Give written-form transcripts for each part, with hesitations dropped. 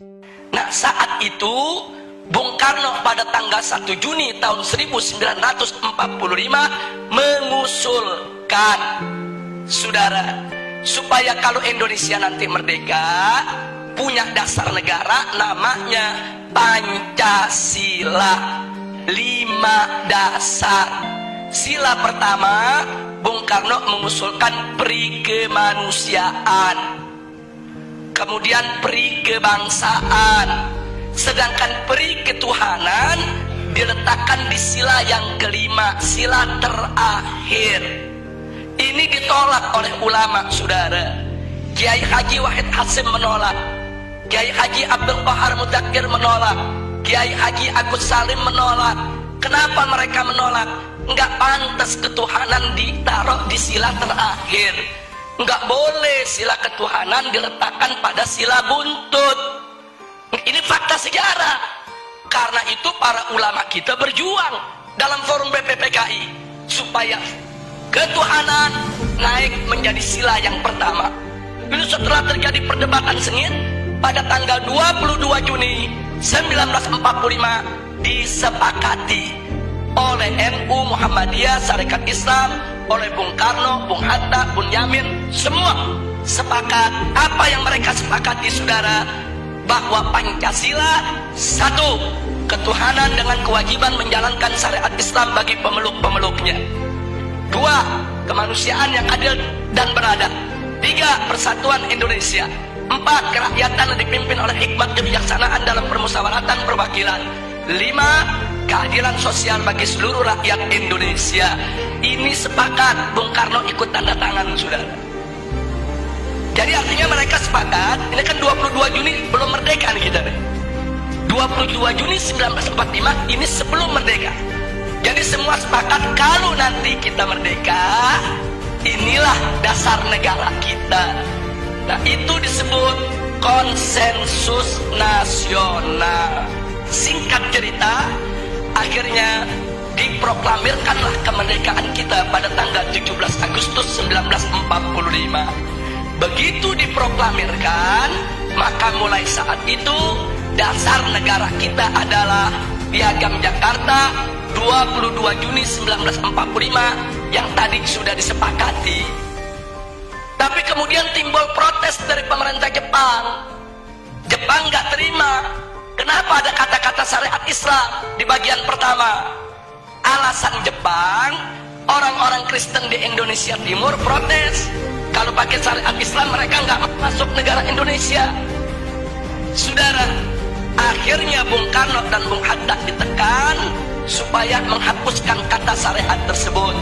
Nah, saat itu Bung Karno pada tanggal 1 Juni tahun 1945 mengusulkan, saudara, supaya kalau Indonesia nanti merdeka punya dasar negara namanya Pancasila. 5 dasar. Sila pertama, Bung Karno mengusulkan peri kemanusiaan, kemudian peri kebangsaan, sedangkan peri ketuhanan diletakkan di sila yang kelima, sila terakhir. Ini ditolak oleh ulama, saudara. Kiai Haji Wahid Hasyim menolak, Kiai Haji Abdul Qahar Mudzakkir menolak, Kiai Haji Agus Salim menolak. Kenapa mereka menolak? Enggak pantas ketuhanan ditaruh di sila terakhir. Enggak boleh sila ketuhanan diletakkan pada sila buntut. Ini fakta sejarah. Karena itu para ulama kita berjuang dalam forum BPPKI supaya ketuhanan naik menjadi sila yang pertama. Lalu setelah terjadi perdebatan sengit, pada tanggal 22 Juni 1945 disepakati oleh NU, Muhammadiyah, Sarekat Islam, oleh Bung Karno, Bung Hatta, Bung Yamin, semua sepakat. Apa yang mereka sepakati, saudara? Bahwa Pancasila, satu, ketuhanan dengan kewajiban menjalankan syariat Islam bagi pemeluk-pemeluknya. Dua, kemanusiaan yang adil dan beradab. Tiga, persatuan Indonesia. Empat, kerakyatan yang dipimpin oleh hikmat kebijaksanaan dalam permusyawaratan perwakilan. Lima, keadilan sosial bagi seluruh rakyat Indonesia. Ini sepakat, Bung Karno ikut tanda tangan, saudara. Jadi artinya mereka sepakat. Ini kan 22 Juni belum merdeka nih kita nih. 22 Juni 1945 ini sebelum merdeka. Jadi semua sepakat kalau nanti kita merdeka, inilah dasar negara kita. Nah, itu disebut konsensus nasional. Singkat cerita, akhirnya diproklamirkanlah kemerdekaan kita pada tanggal 17 Agustus 1945. Begitu diproklamirkan, maka mulai saat itu dasar negara kita adalah Piagam Jakarta 22 Juni 1945 yang tadi sudah disepakati. Tapi kemudian timbul protes dari pemerintah Jepang. Jepang nggak terima. Kenapa ada kata-kata syariat Islam di bagian pertama? Alasan Jepang, orang-orang Kristen di Indonesia Timur protes. Kalau pakai syariat Islam mereka nggak masuk negara Indonesia. Saudara, akhirnya Bung Karno dan Bung Hatta ditekan supaya menghapuskan kata syariat tersebut.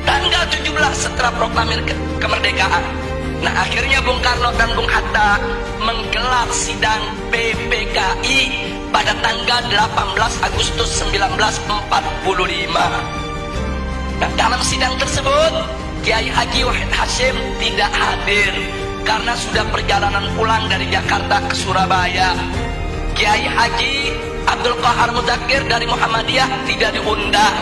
Tanggal 17 setelah proklamir kemerdekaan. Nah, akhirnya Bung Karno dan Bung Hatta menggelar sidang PPKI pada tanggal 18 Agustus 1945. Nah, dalam sidang tersebut Kiai Haji Wahid Hasyim tidak hadir karena sudah perjalanan pulang dari Jakarta ke Surabaya. Kiai Haji Abdul Qahar Mudzakkir dari Muhammadiyah tidak diundang.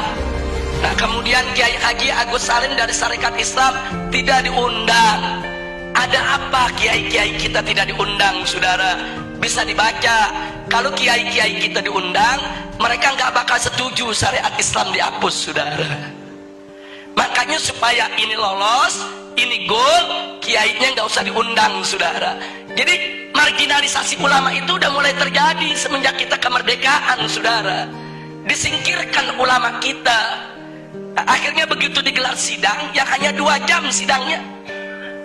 Nah, kemudian Kiai Haji Agus Salim dari Sarekat Islam tidak diundang. Ada apa kiai-kiai kita tidak diundang, saudara? Bisa dibaca. Kalau kiai-kiai kita diundang, mereka nggak bakal setuju syariat Islam dihapus, saudara. Makanya supaya ini lolos, ini goal, kiainya nggak usah diundang, saudara. Jadi marginalisasi ulama itu udah mulai terjadi semenjak kita kemerdekaan, saudara. Disingkirkan ulama kita. Nah, akhirnya begitu digelar sidang, yang hanya 2 jam sidangnya.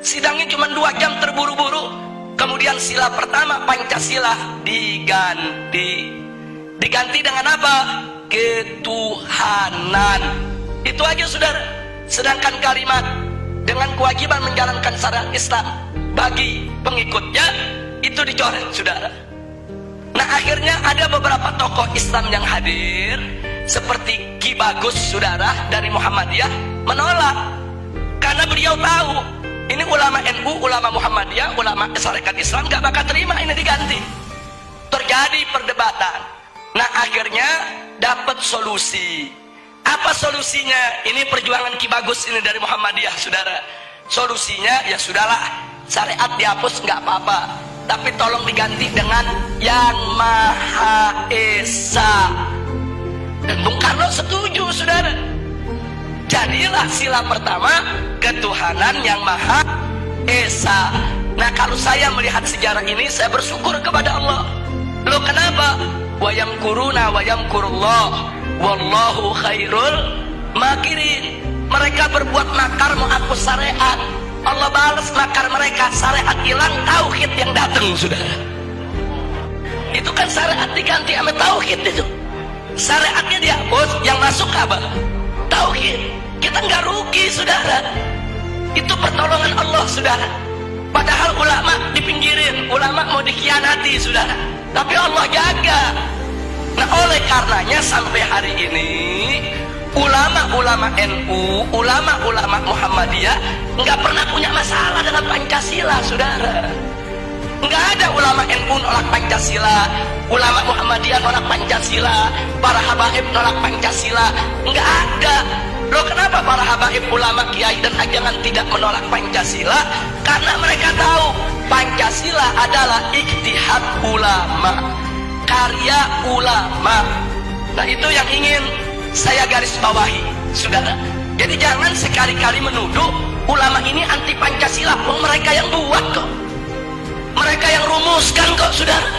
Sidangnya cuma 2 jam terburu-buru. Kemudian sila pertama Pancasila diganti. Diganti dengan apa? Ketuhanan. Itu aja, saudara. Sedangkan kalimat dengan kewajiban menjalankan syariat Islam bagi pengikutnya itu dicoret, saudara. Nah, akhirnya ada beberapa tokoh Islam yang hadir seperti Ki Bagus, saudara, dari Muhammadiyah menolak karena beliau tahu ini ulama NU, ulama Muhammadiyah, ulama Sarekat Islam gak bakal terima ini diganti. Terjadi perdebatan. Nah, akhirnya dapat solusi. Apa solusinya? Ini perjuangan Ki Bagus ini dari Muhammadiyah, saudara. Solusinya ya sudahlah, syariat dihapus nggak apa-apa. tapi tolong diganti dengan Yang Maha Esa. Dan Bung Karno setuju, saudara. Jadilah sila pertama ketuhanan Yang Maha Esa. Nah, kalau saya melihat sejarah ini, saya bersyukur kepada Allah. Loh, kenapa? Wa yamkuruna wa yamkurullah wallahu khairul makirin. Mereka berbuat makar menghapus syariat, Allah balas makar mereka. Syariat hilang, tauhid yang datang, saudara. Itu kan syariat diganti sama tauhid itu. Syariatnya dihapus, yang masuk apa? Tauhid. Kita nggak rugi, saudara. Itu pertolongan Allah, saudara. Padahal ulama dipinggirin, ulama mau dikhianati, saudara. Tapi Allah jaga. Nah, oleh karenanya sampai hari ini ulama-ulama NU, ulama-ulama Muhammadiyah nggak pernah punya masalah dengan Pancasila, saudara. Nggak ada ulama NU nolak Pancasila, ulama Muhammadiyah nolak Pancasila, para habaib nolak Pancasila. Nggak ada. Loh, kenapa para habaib, ulama, kiai dan ajangan tidak menolak Pancasila? Karena mereka tahu Pancasila adalah ijtihad ulama, karya ulama. Nah, itu yang ingin saya garis bawahi, saudara. Jadi jangan sekali-kali menuduh ulama ini anti Pancasila. Mereka yang buat kok, mereka yang rumuskan kok, saudara.